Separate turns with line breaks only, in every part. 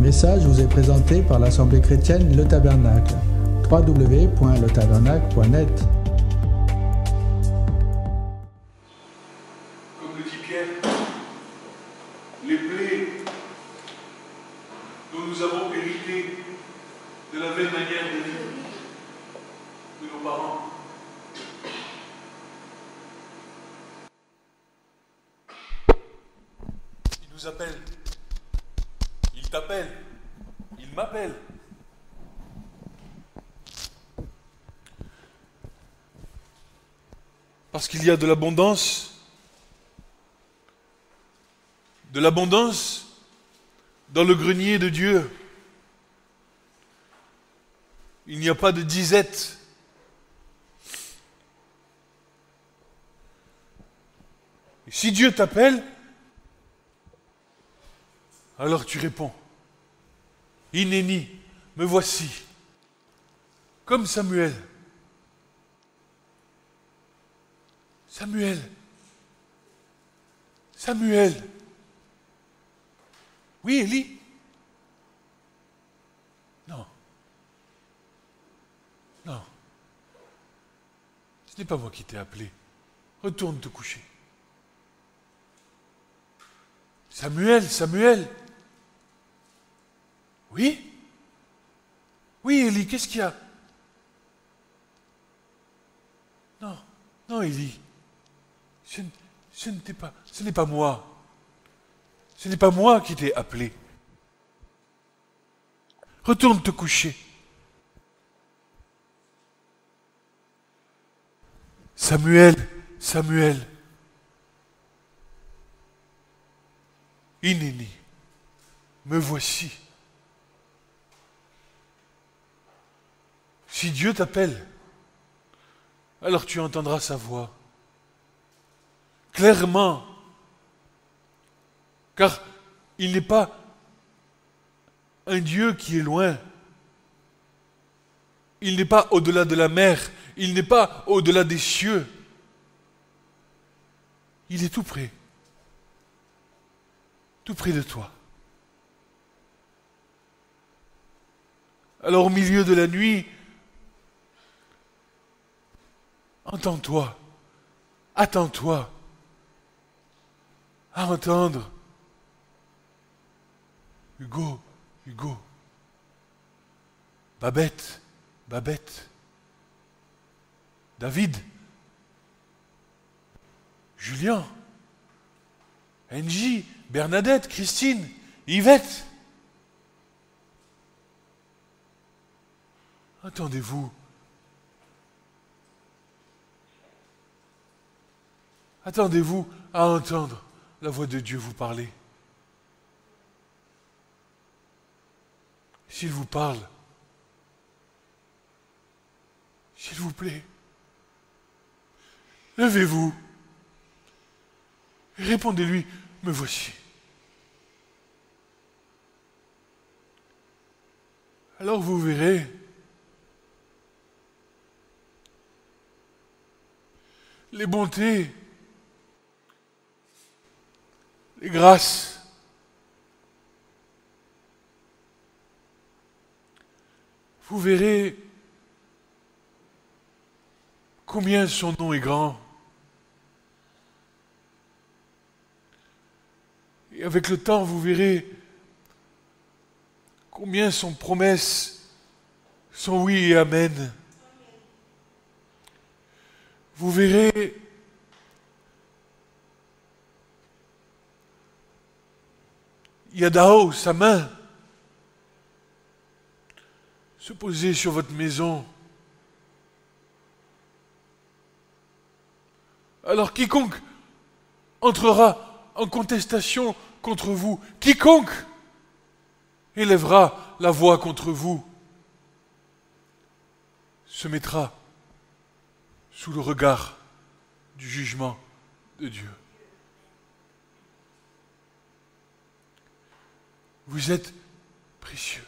message vous est présenté par l'Assemblée chrétienne Le Tabernacle. www.letabernacle.net.
Comme le dit Pierre, les plaies dont nous avons hérité de la même manière de nos parents. Il nous appelle, il t'appelle, il m'appelle. Parce qu'il y a de l'abondance dans le grenier de Dieu. Il n'y a pas de disette. Et si Dieu t'appelle, alors tu réponds. Inéni, me voici. Comme Samuel. Samuel. Oui, Élie? Non. Ce n'est pas moi qui t'ai appelé. Retourne te coucher. Samuel. Oui? Oui, Élie, qu'est-ce qu'il y a? Non, Élie. Ce n'est pas moi. Ce n'est pas moi qui t'ai appelé. Retourne te coucher. Samuel. Inéni, me voici. Si Dieu t'appelle, alors tu entendras sa voix. Clairement. Car il n'est pas un Dieu qui est loin. Il n'est pas au-delà de la mer. Il n'est pas au-delà des cieux. Il est tout près. Tout près de toi. Alors au milieu de la nuit, entends-toi, attends-toi à entendre Hugo, Babette, David, Julien, Angie, Bernadette, Christine, Yvette. Attendez-vous. Attendez-vous à entendre la voix de Dieu vous parler. S'il vous parle, s'il vous plaît, levez-vous et répondez-lui, me voici. Alors vous verrez les bontés, les grâces, vous verrez combien son nom est grand. Et avec le temps, vous verrez combien son promesses sont oui et amen. Vous verrez Yadao, sa main, se poser sur votre maison. Alors quiconque entrera en contestation contre vous, quiconque élèvera la voix contre vous, se mettra sous le regard du jugement de Dieu. Vous êtes précieux.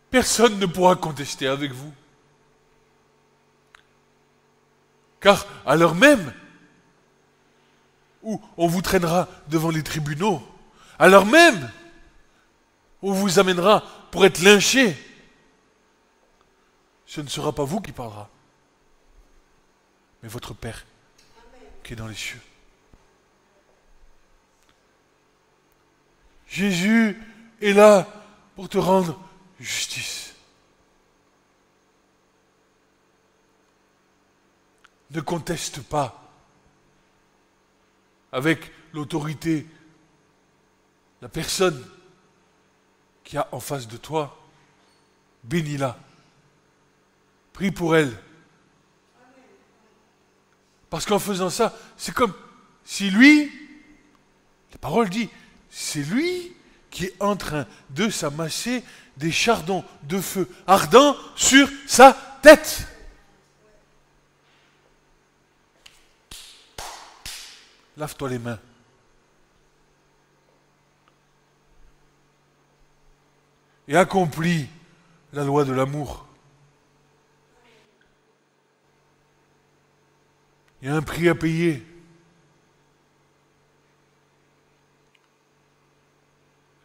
Personne ne pourra contester avec vous. Car à l'heure même, où on vous traînera devant les tribunaux, alors même on vous amènera pour être lynché, ce ne sera pas vous qui parlera, mais votre Père qui est dans les cieux. Jésus est là pour te rendre justice. Ne conteste pas avec l'autorité la personne qui a en face de toi. Bénis-la. Prie pour elle. Parce qu'en faisant ça, c'est comme si lui, la parole dit, c'est lui qui est en train de s'amasser des chardons de feu ardents sur sa tête. Lave-toi les mains. Et accomplis la loi de l'amour. Il y a un prix à payer.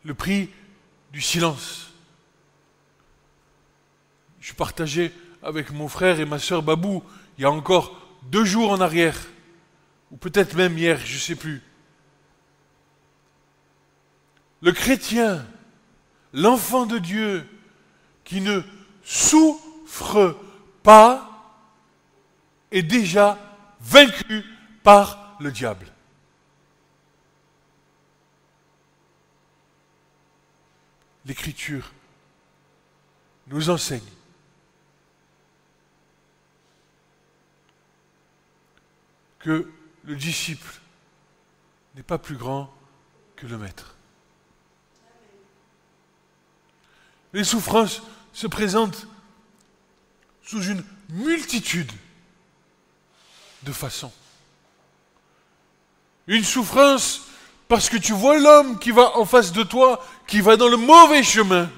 Le prix du silence. Je partageais avec mon frère et ma sœur Babou, il y a encore 2 jours en arrière, ou peut-être même hier, je ne sais plus. Le chrétien, l'enfant de Dieu, qui ne souffre pas, est déjà vaincu par le diable. L'Écriture nous enseigne que le disciple n'est pas plus grand que le maître. Les souffrances se présentent sous une multitude de façons. Une souffrance parce que tu vois l'homme qui va en face de toi, qui va dans le mauvais chemin.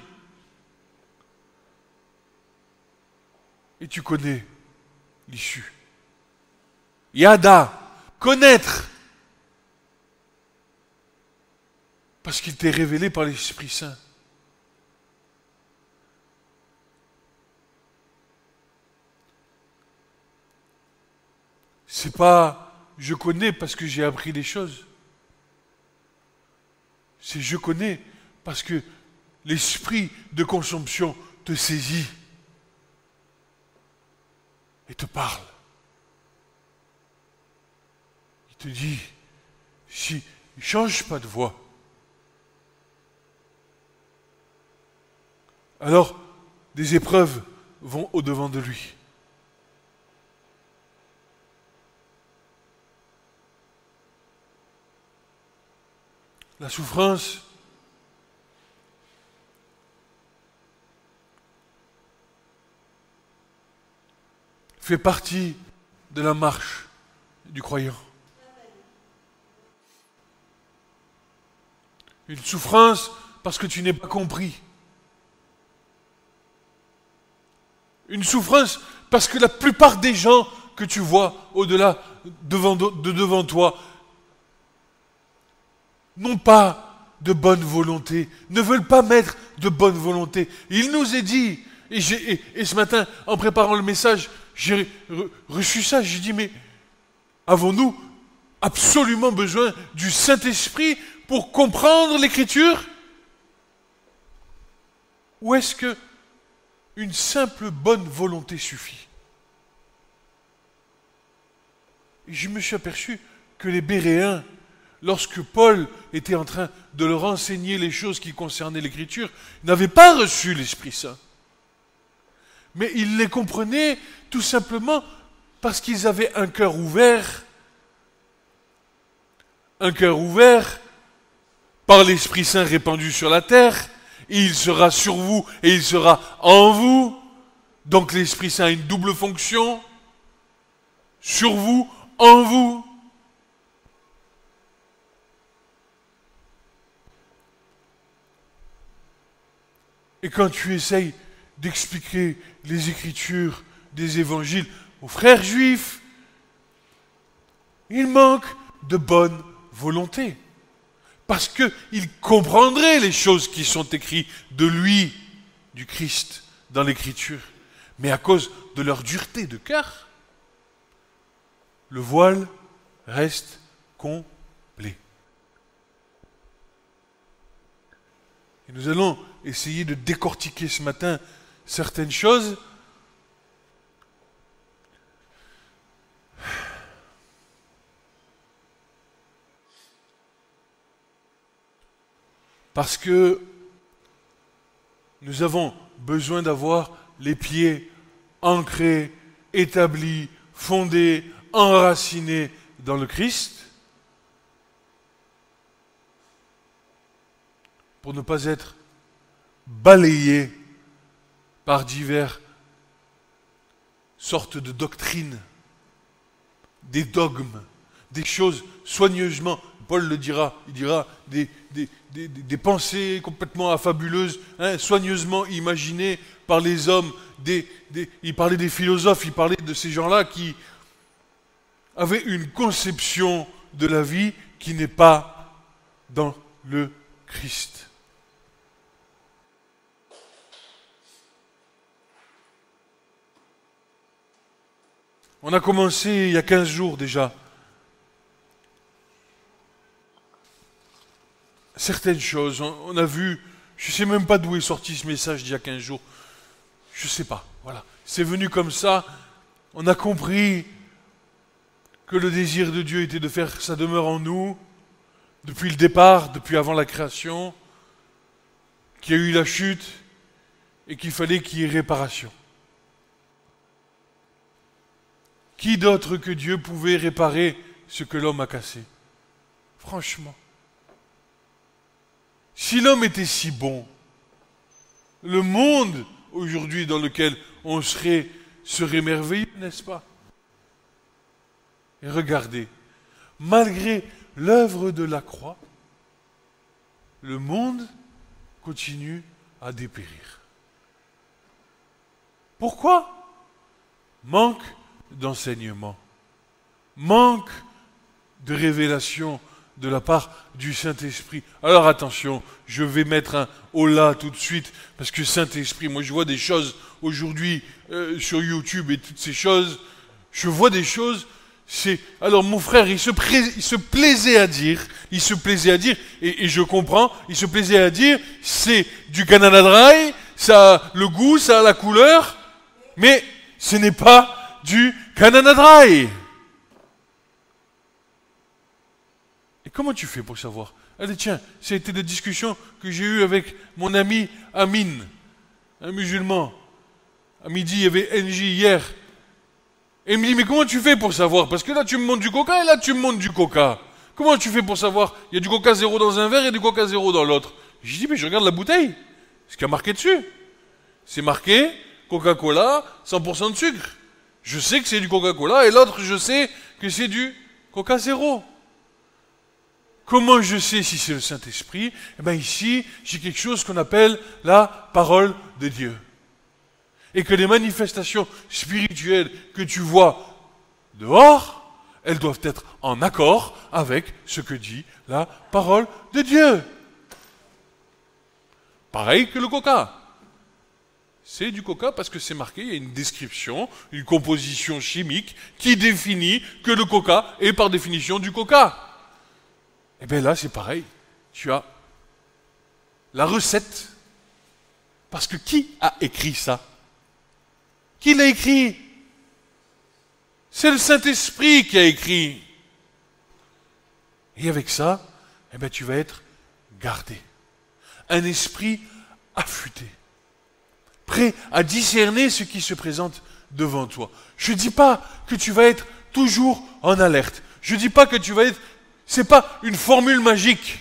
Et tu connais l'issue. Yada, connaître. Parce qu'il t'est révélé par l'Esprit Saint. C'est pas je connais parce que j'ai appris des choses. C'est je connais parce que l'esprit de consomption te saisit et te parle. Il te dit, si il ne change pas de voix, alors des épreuves vont au-devant de lui. La souffrance fait partie de la marche du croyant. Une souffrance parce que tu n'es pas compris. Une souffrance parce que la plupart des gens que tu vois au-delà, devant toi, n'ont pas de bonne volonté, ne veulent pas mettre de bonne volonté. Il nous est dit, et ce matin, en préparant le message, j'ai reçu ça, j'ai dit, mais avons-nous absolument besoin du Saint-Esprit pour comprendre l'Écriture? Ou est-ce que une simple bonne volonté suffit? Et je me suis aperçu que les Béréens, lorsque Paul était en train de leur enseigner les choses qui concernaient l'Écriture, n'avaient pas reçu l'Esprit Saint. Mais ils les comprenaient tout simplement parce qu'ils avaient un cœur ouvert par l'Esprit Saint répandu sur la terre. Et il sera sur vous et il sera en vous. Donc l'Esprit Saint a une double fonction. Sur vous, en vous. Et quand tu essayes d'expliquer les Écritures des Évangiles aux frères juifs, il manque de bonne volonté. Parce qu'il comprendrait les choses qui sont écrites de lui, du Christ, dans l'Écriture. Mais à cause de leur dureté de cœur, le voile reste complet. Et nous allons essayer de décortiquer ce matin certaines choses. Parce que nous avons besoin d'avoir les pieds ancrés, établis, fondés, enracinés dans le Christ, pour ne pas être balayés par diverses sortes de doctrines, des dogmes, des choses soigneusement, Paul le dira, il dira des pensées complètement affabuleuses, soigneusement imaginées par les hommes, il parlait des philosophes, il parlait de ces gens-là qui avaient une conception de la vie qui n'est pas dans le Christ. On a commencé il y a 15 jours déjà. Certaines choses, on a vu, je ne sais même pas d'où est sorti ce message d'il y a 15 jours. Je ne sais pas, voilà. C'est venu comme ça, on a compris que le désir de Dieu était de faire sa demeure en nous, depuis le départ, depuis avant la création, qu'il y a eu la chute, et qu'il fallait qu'il y ait réparation. Qui d'autre que Dieu pouvait réparer ce que l'homme a cassé? Franchement. Si l'homme était si bon, le monde aujourd'hui dans lequel on serait merveilleux, n'est-ce pas? Et regardez, malgré l'œuvre de la croix, le monde continue à dépérir. Pourquoi? Manque d'enseignement, manque de révélation de la part du Saint-Esprit. Alors attention, je vais mettre un holà tout de suite, parce que Saint-Esprit, moi je vois des choses aujourd'hui sur YouTube et toutes ces choses, je vois des choses, alors mon frère, il se plaisait à dire, et je comprends, il se plaisait à dire, c'est du Canada Dry, ça a le goût, ça a la couleur, mais ce n'est pas du Canada Dry. Et comment tu fais pour savoir? Allez, tiens, ça a été des discussions que j'ai eues avec mon ami Amin, un musulman. À midi, il y avait NJ hier. Et il me dit, mais comment tu fais pour savoir? Parce que là, tu me montres du coca et là, tu me montres du coca. Comment tu fais pour savoir? Il y a du coca zéro dans un verre et du coca zéro dans l'autre. J'ai dit, mais je regarde la bouteille. Ce qu'il y a marqué dessus. C'est marqué Coca-Cola, 100% de sucre. Je sais que c'est du Coca-Cola et l'autre, je sais que c'est du Coca zéro. Comment je sais si c'est le Saint-Esprit? Eh bien ici, j'ai quelque chose qu'on appelle la parole de Dieu. Et que les manifestations spirituelles que tu vois dehors, elles doivent être en accord avec ce que dit la parole de Dieu. Pareil que le coca. C'est du coca parce que c'est marqué, il y a une description, une composition chimique qui définit que le coca est par définition du coca. Et bien là, c'est pareil. Tu as la recette. Parce que qui a écrit ça? Qui l'a écrit? C'est le Saint-Esprit qui a écrit. Et avec ça, eh bien, tu vas être gardé. Un esprit affûté. Prêt à discerner ce qui se présente devant toi. Je ne dis pas que tu vas être toujours en alerte. Je ne dis pas que tu vas être... C'est pas une formule magique.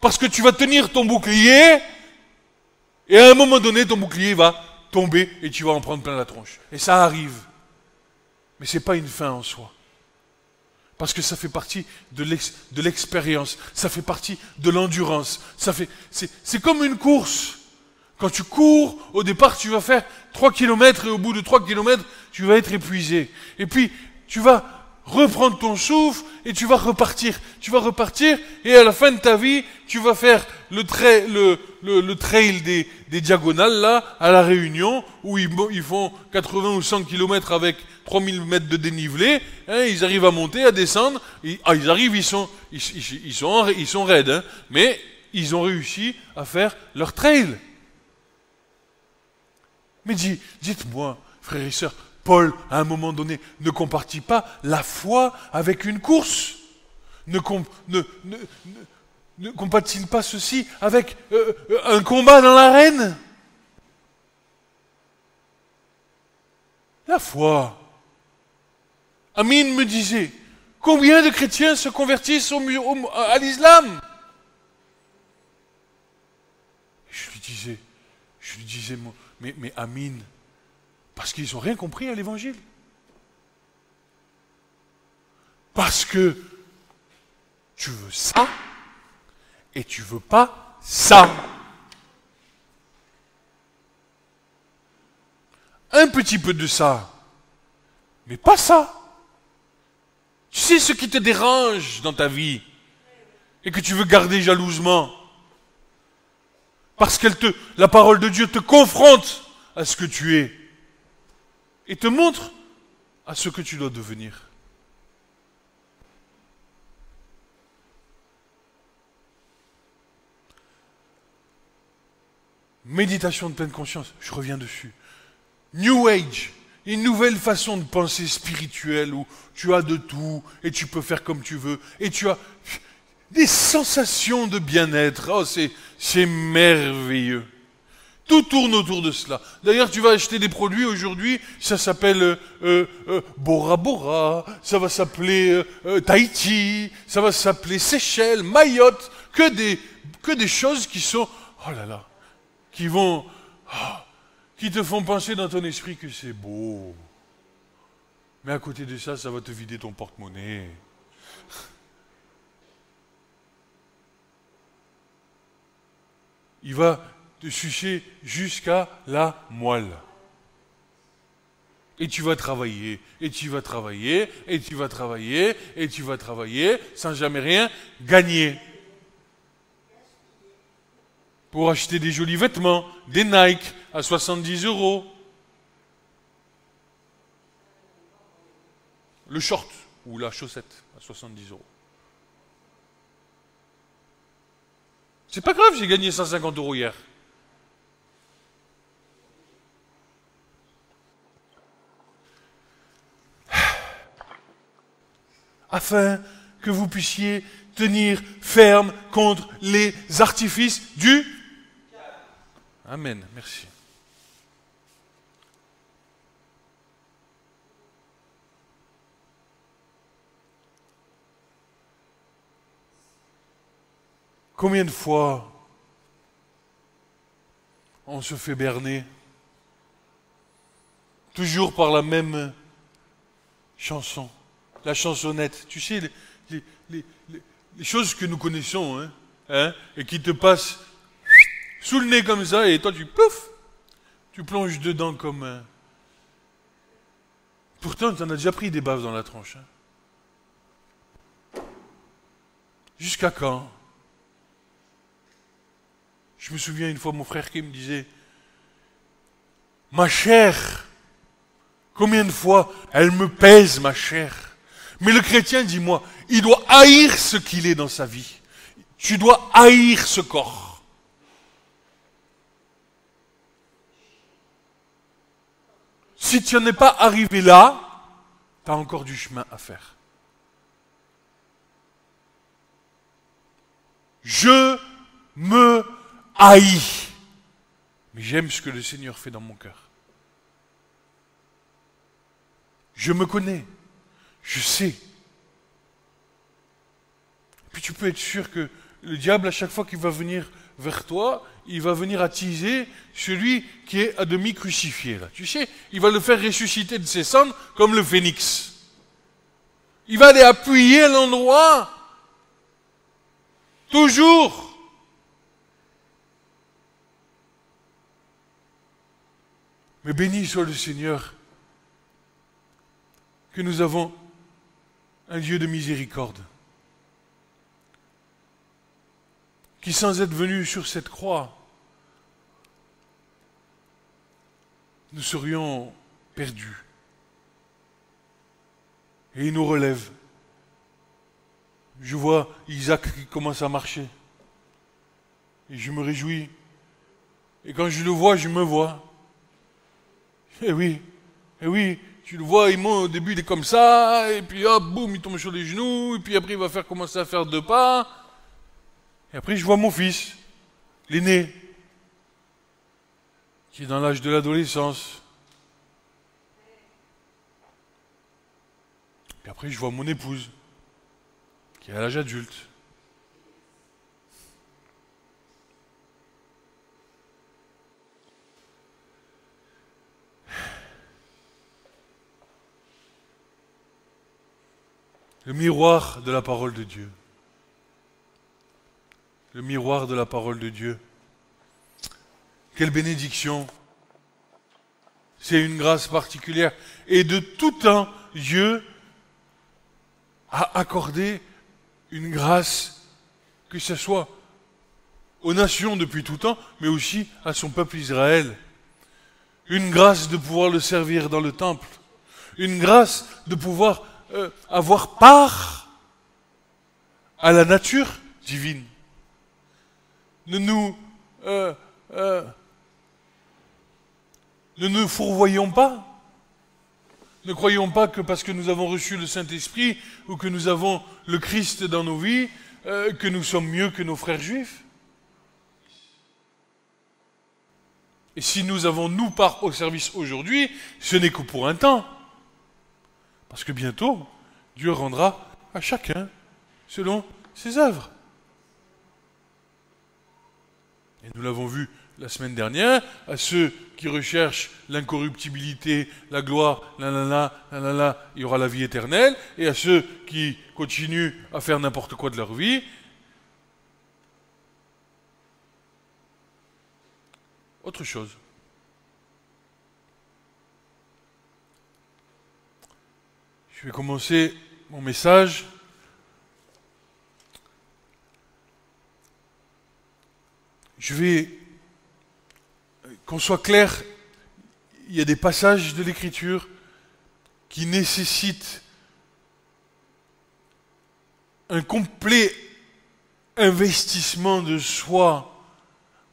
Parce que tu vas tenir ton bouclier et à un moment donné, ton bouclier va tomber et tu vas en prendre plein la tronche. Et ça arrive. Mais ce n'est pas une fin en soi. Parce que ça fait partie de l'expérience. Ça fait partie de l'endurance. C'est comme une course. Quand tu cours, au départ, tu vas faire 3 km et au bout de 3 km, tu vas être épuisé. Et puis, tu vas reprendre ton souffle et tu vas repartir. Tu vas repartir et à la fin de ta vie, tu vas faire le trail des diagonales là, à La Réunion, où ils font 80 ou 100 km avec 3000 mètres de dénivelé. Hein, ils arrivent à monter, à descendre. Ils arrivent, ils sont raides. Hein, mais ils ont réussi à faire leur trail. Mais dites-moi, frères et sœurs, Paul, à un moment donné, ne compare-t-il pas la foi avec une course? Ne compare-t-il pas ceci avec un combat dans l'arène? La foi. Amine me disait, combien de chrétiens se convertissent à l'islam? Je lui disais, mais Amine, parce qu'ils n'ont rien compris à l'évangile. Parce que tu veux ça et tu veux pas ça. Un petit peu de ça, mais pas ça. Tu sais ce qui te dérange dans ta vie et que tu veux garder jalousement. Parce que la parole de Dieu te confronte à ce que tu es et te montre à ce que tu dois devenir. Méditation de pleine conscience, je reviens dessus. New Age, une nouvelle façon de penser spirituelle où tu as de tout et tu peux faire comme tu veux et tu as des sensations de bien-être. Oh, c'est merveilleux. Tout tourne autour de cela. D'ailleurs, tu vas acheter des produits aujourd'hui, ça s'appelle Bora Bora, ça va s'appeler Tahiti, ça va s'appeler Seychelles, Mayotte, que des choses qui sont, oh là là, qui te font penser dans ton esprit que c'est beau. Mais à côté de ça, ça va te vider ton porte-monnaie. Il va te sucer jusqu'à la moelle. Et tu vas travailler, et tu vas travailler, et tu vas travailler, et tu vas travailler, sans jamais rien gagner. Pour acheter des jolis vêtements, des Nike à 70 €. Le short ou la chaussette à 70 €. C'est pas grave, j'ai gagné 150 € hier. Afin que vous puissiez tenir ferme contre les artifices du... Amen, merci. Combien de fois on se fait berner, toujours par la même chanson, la chansonnette, tu sais, les choses que nous connaissons, et qui te passent sous le nez comme ça, et toi tu pouf, tu plonges dedans comme un... Pourtant, tu en as déjà pris des baves dans la tronche. Jusqu'à quand? Je me souviens une fois mon frère qui me disait, ma chair, combien de fois elle me pèse ma chair. Mais le chrétien, dis-moi, il doit haïr ce qu'il est dans sa vie. Tu dois haïr ce corps. Si tu n'en es pas arrivé là, tu as encore du chemin à faire. Je me haïs. Mais j'aime ce que le Seigneur fait dans mon cœur. Je me connais. Je sais. Puis tu peux être sûr que le diable, à chaque fois qu'il va venir vers toi, il va venir attiser celui qui est à demi crucifié. Là. Tu sais, il va le faire ressusciter de ses cendres comme le phénix. Il va aller appuyer à l'endroit. Toujours. Mais béni soit le Seigneur que nous avons un Dieu de miséricorde, qui sans être venu sur cette croix, nous serions perdus. Et il nous relève. Je vois Isaac qui commence à marcher. Et je me réjouis. Et quand je le vois, je me vois. Eh oui, tu le vois, au début il est comme ça, et puis hop, boum, il tombe sur les genoux, et puis après il va commencer à faire 2 pas. Et après je vois mon fils, l'aîné, qui est dans l'âge de l'adolescence. Et après je vois mon épouse, qui est à l'âge adulte. Le miroir de la parole de Dieu. Le miroir de la parole de Dieu. Quelle bénédiction. C'est une grâce particulière. Et de tout temps, Dieu a accordé une grâce, que ce soit aux nations depuis tout temps, mais aussi à son peuple Israël. Une grâce de pouvoir le servir dans le temple. Une grâce de pouvoir avoir part à la nature divine. Ne nous fourvoyons pas. Ne croyons pas que parce que nous avons reçu le Saint-Esprit ou que nous avons le Christ dans nos vies, que nous sommes mieux que nos frères juifs. Et si nous avons nous part au service aujourd'hui, ce n'est que pour un temps. Parce que bientôt, Dieu rendra à chacun selon ses œuvres. Et nous l'avons vu la semaine dernière, à ceux qui recherchent l'incorruptibilité, la gloire, il y aura la vie éternelle, et à ceux qui continuent à faire n'importe quoi de leur vie, autre chose. Je vais commencer mon message. Je vais, qu'on soit clair, il y a des passages de l'Écriture qui nécessitent un complet investissement de soi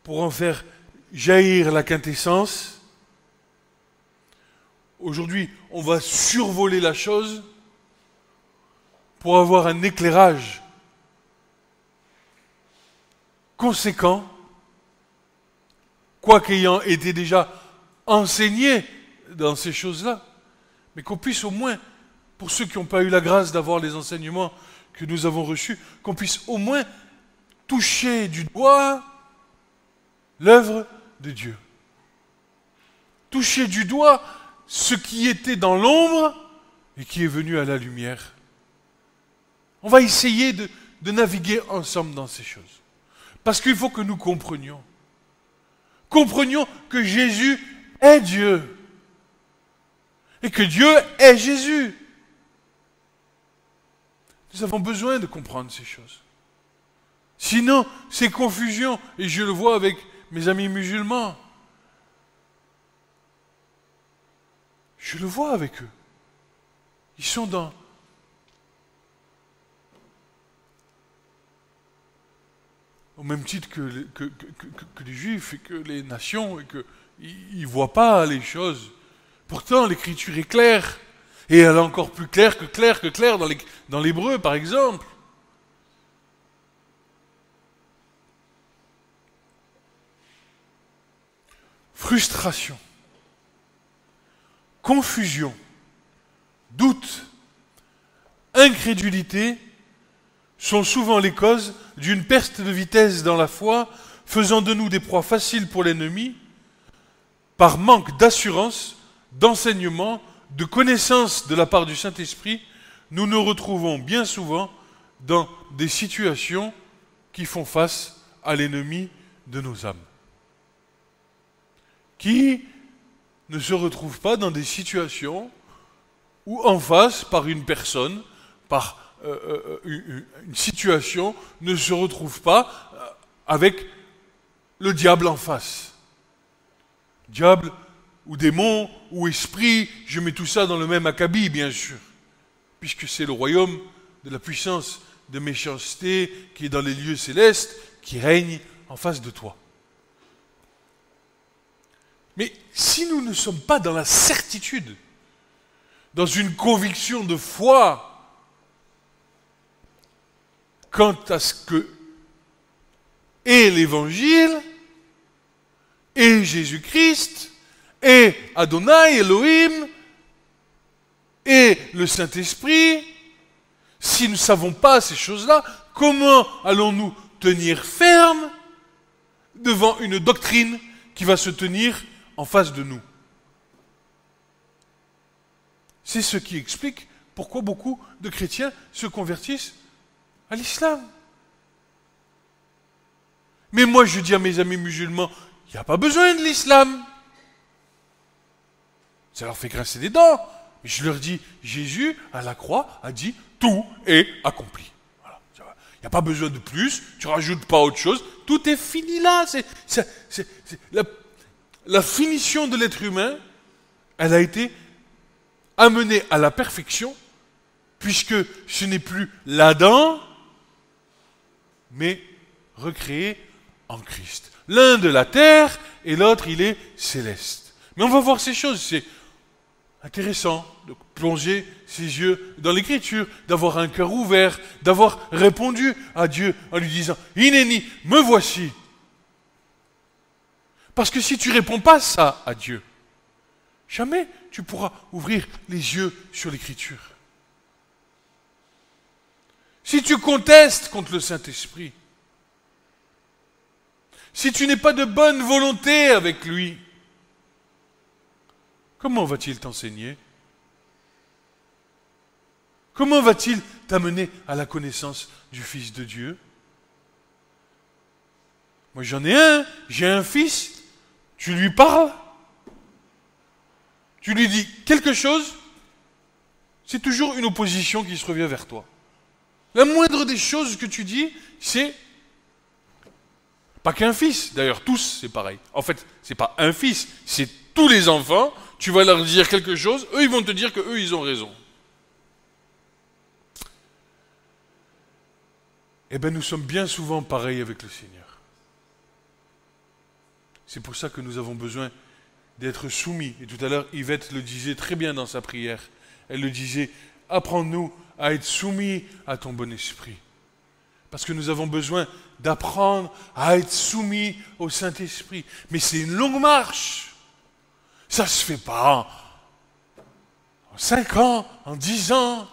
pour en faire jaillir la quintessence. Aujourd'hui, on va survoler la chose pour avoir un éclairage conséquent, quoique ayant été déjà enseigné dans ces choses-là, mais qu'on puisse au moins, pour ceux qui n'ont pas eu la grâce d'avoir les enseignements que nous avons reçus, qu'on puisse au moins toucher du doigt l'œuvre de Dieu. Toucher du doigt ce qui était dans l'ombre et qui est venu à la lumière. On va essayer de naviguer ensemble dans ces choses. Parce qu'il faut que nous comprenions. Comprenions que Jésus est Dieu. Et que Dieu est Jésus. Nous avons besoin de comprendre ces choses. Sinon, c'est confusion. Et je le vois avec mes amis musulmans. Je le vois avec eux. Ils sont dans... Au même titre que les Juifs et que les nations, et qu'ils ne voient pas les choses. Pourtant, l'Écriture est claire. Et elle est encore plus claire dans l'Hébreu, par exemple. Frustration, confusion, doute, incrédulité sont souvent les causes d'une perte de vitesse dans la foi, faisant de nous des proies faciles pour l'ennemi, par manque d'assurance, d'enseignement, de connaissance de la part du Saint-Esprit. Nous nous retrouvons bien souvent dans des situations qui font face à l'ennemi de nos âmes. Qui ne se retrouve pas dans des situations où en face, par une personne, par une situation ne se retrouve pas avec le diable en face. Diable ou démon ou esprit, je mets tout ça dans le même acabit, bien sûr, puisque c'est le royaume de la puissance de méchanceté qui est dans les lieux célestes, qui règne en face de toi. Mais si nous ne sommes pas dans la certitude, dans une conviction de foi quant à ce que est l'Évangile, et Jésus-Christ, et Adonai, Elohim, et le Saint-Esprit, si nous ne savons pas ces choses-là, comment allons-nous tenir ferme devant une doctrine qui va se tenir en face de nous? C'est ce qui explique pourquoi beaucoup de chrétiens se convertissent à l'islam. Mais moi, je dis à mes amis musulmans, il n'y a pas besoin de l'islam. Ça leur fait grincer des dents. Mais je leur dis, Jésus, à la croix, a dit, tout est accompli. Voilà. Il n'y a pas besoin de plus, tu ne rajoutes pas autre chose, tout est fini là. La finition de l'être humain, elle a été amenée à la perfection, puisque ce n'est plus l'Adam, mais recréé en Christ. L'un de la terre et l'autre, il est céleste. Mais on va voir ces choses, c'est intéressant de plonger ses yeux dans l'Écriture, d'avoir un cœur ouvert, d'avoir répondu à Dieu en lui disant « Inéni, me voici ». Parce que si tu ne réponds pas ça à Dieu, jamais tu pourras ouvrir les yeux sur l'Écriture. Si tu contestes contre le Saint-Esprit, si tu n'es pas de bonne volonté avec lui, comment va-t-il t'enseigner? Comment va-t-il t'amener à la connaissance du Fils de Dieu? Moi j'en ai un, j'ai un fils, tu lui parles, tu lui dis quelque chose, c'est toujours une opposition qui se revient vers toi. La moindre des choses que tu dis, c'est pas qu'un fils, d'ailleurs tous c'est pareil. En fait, c'est pas un fils, c'est tous les enfants, tu vas leur dire quelque chose, eux ils vont te dire que eux ils ont raison. Eh bien nous sommes bien souvent pareils avec le Seigneur. C'est pour ça que nous avons besoin d'être soumis. Et tout à l'heure, Yvette le disait très bien dans sa prière. Elle le disait, apprends-nous à être soumis à ton bon esprit. Parce que nous avons besoin d'apprendre à être soumis au Saint-Esprit. Mais c'est une longue marche. Ça ne se fait pas en 5 ans, en 10 ans.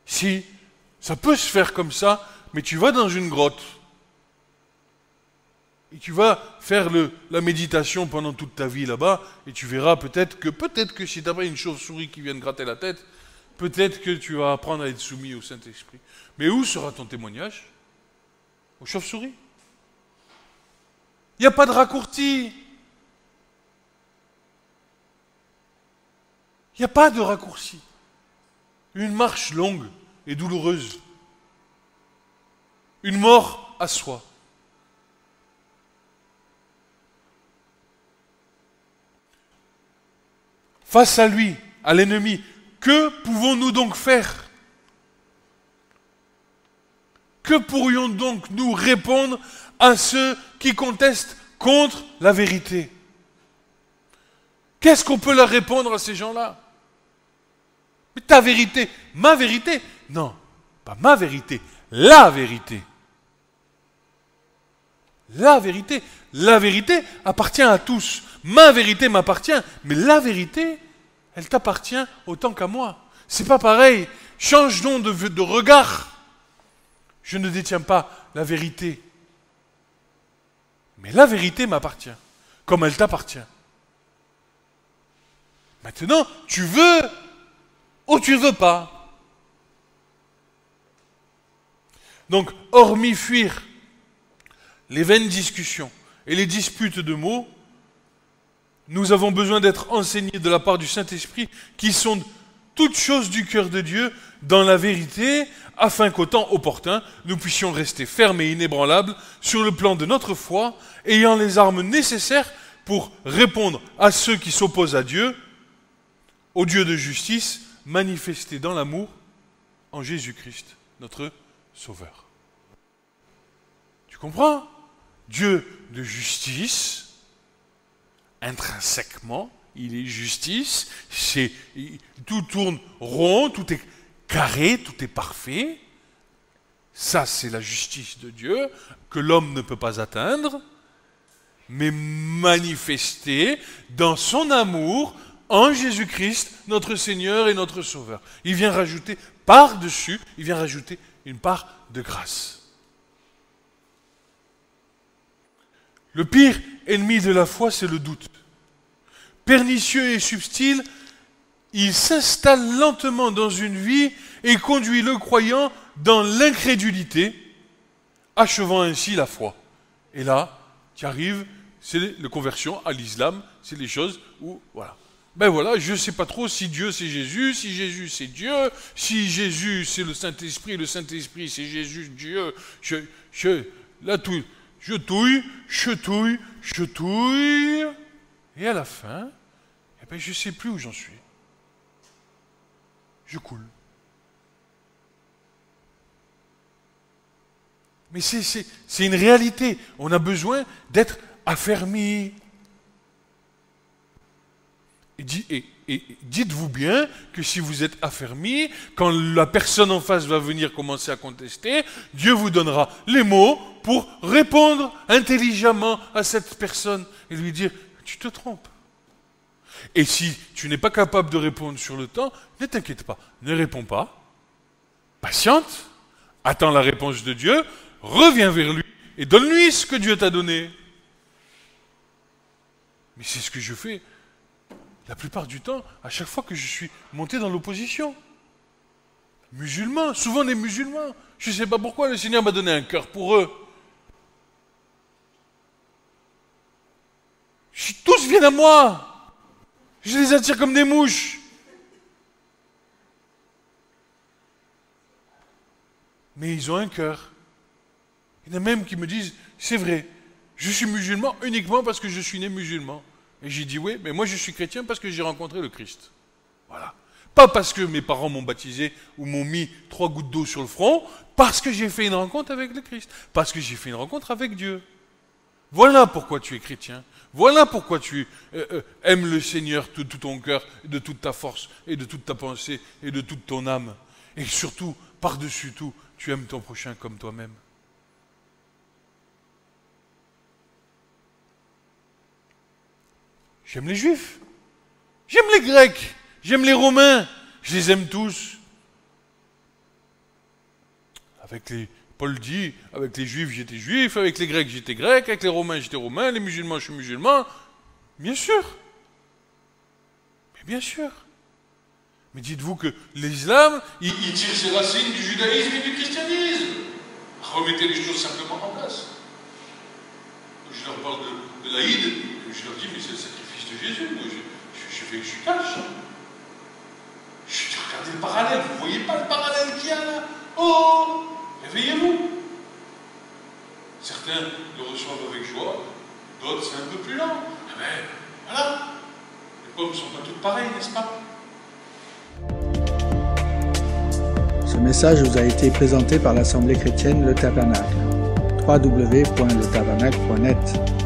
Si, ça peut se faire comme ça, mais tu vas dans une grotte. Et tu vas faire la méditation pendant toute ta vie là-bas, et tu verras peut-être que si tu n'as pas une chauve-souris qui vient te gratter la tête, peut-être que tu vas apprendre à être soumis au Saint-Esprit. Mais où sera ton témoignage? Aux chauves-souris? Il n'y a pas de raccourci. Il n'y a pas de raccourci. Une marche longue et douloureuse. Une mort à soi. Face à lui, à l'ennemi, que pouvons-nous donc faire? Que pourrions donc nous répondre à ceux qui contestent contre la vérité? Qu'est-ce qu'on peut leur répondre à ces gens-là? Mais ta vérité, ma vérité? Non, pas ma vérité, la vérité. La vérité appartient à tous. Ma vérité m'appartient, mais la vérité, elle t'appartient autant qu'à moi. C'est pas pareil. Change donc de regard. Je ne détiens pas la vérité. Mais la vérité m'appartient, comme elle t'appartient. Maintenant, tu veux ou tu veux pas. Donc, hormis fuir les vaines discussions et les disputes de mots, nous avons besoin d'être enseignés de la part du Saint-Esprit qui sonde toutes choses du cœur de Dieu dans la vérité, afin qu'au temps opportun, nous puissions rester fermes et inébranlables sur le plan de notre foi, ayant les armes nécessaires pour répondre à ceux qui s'opposent à Dieu, au Dieu de justice, manifesté dans l'amour en Jésus-Christ, notre Sauveur. Tu comprends? Dieu de justice, intrinsèquement, il est justice, tout tourne rond, tout est carré, tout est parfait. Ça, c'est la justice de Dieu que l'homme ne peut pas atteindre, mais manifestée dans son amour en Jésus-Christ, notre Seigneur et notre Sauveur. Il vient rajouter par-dessus, il vient rajouter une part de grâce. Le pire ennemi de la foi, c'est le doute. Pernicieux et subtil, il s'installe lentement dans une vie et conduit le croyant dans l'incrédulité, achevant ainsi la foi. Et là, tu arrives, c'est la conversion à l'islam, c'est les choses où, voilà. Ben voilà, je ne sais pas trop si Dieu c'est Jésus, si Jésus c'est Dieu, si Jésus c'est le Saint-Esprit c'est Jésus, Dieu, je touille, et à la fin, eh ben, je ne sais plus où j'en suis. Je coule. Mais c'est une réalité. On a besoin d'être affermi. Et dites-vous bien que si vous êtes affermi, quand la personne en face va venir commencer à contester, Dieu vous donnera les mots pour répondre intelligemment à cette personne et lui dire « tu te trompes ». Et si tu n'es pas capable de répondre sur le temps, ne t'inquiète pas, ne réponds pas, patiente, attends la réponse de Dieu, reviens vers lui et donne-lui ce que Dieu t'a donné. Mais c'est ce que je fais la plupart du temps, à chaque fois que je suis monté dans l'opposition. Musulmans, souvent des musulmans. Je ne sais pas pourquoi le Seigneur m'a donné un cœur pour eux. Tous viennent à moi. Je les attire comme des mouches. Mais ils ont un cœur. Il y en a même qui me disent, c'est vrai, je suis musulman uniquement parce que je suis né musulman. Et j'ai dit, oui, mais moi je suis chrétien parce que j'ai rencontré le Christ. Voilà. Pas parce que mes parents m'ont baptisé ou m'ont mis 3 gouttes d'eau sur le front, parce que j'ai fait une rencontre avec le Christ. Parce que j'ai fait une rencontre avec Dieu. Voilà pourquoi tu es chrétien. Voilà pourquoi tu aimes le Seigneur de tout ton cœur, de toute ta force, et de toute ta pensée, et de toute ton âme. Et surtout, par-dessus tout, tu aimes ton prochain comme toi-même. J'aime les Juifs, j'aime les Grecs, j'aime les Romains, je les aime tous. Paul dit, avec les Juifs j'étais Juif, avec les Grecs j'étais Grec, avec les Romains j'étais Romain, les musulmans je suis musulman. Bien sûr. Mais bien sûr. Mais dites-vous que l'islam, il tire ses racines du judaïsme et du christianisme. Remettez les choses simplement en place. Je leur parle de l'Aïd, je leur dis, mais c'est le sacrifice de Jésus. Moi, je fais que je suis cash. Regardez le parallèle, vous ne voyez pas le parallèle qu'il y a là? Oh, réveillez-vous. Certains le reçoivent avec joie, d'autres c'est un peu plus lent. Mais voilà, les pommes ne sont pas toutes pareilles, n'est-ce pas?
Ce message vous a été présenté par l'Assemblée chrétienne Le Tabernacle. www.letabernacle.net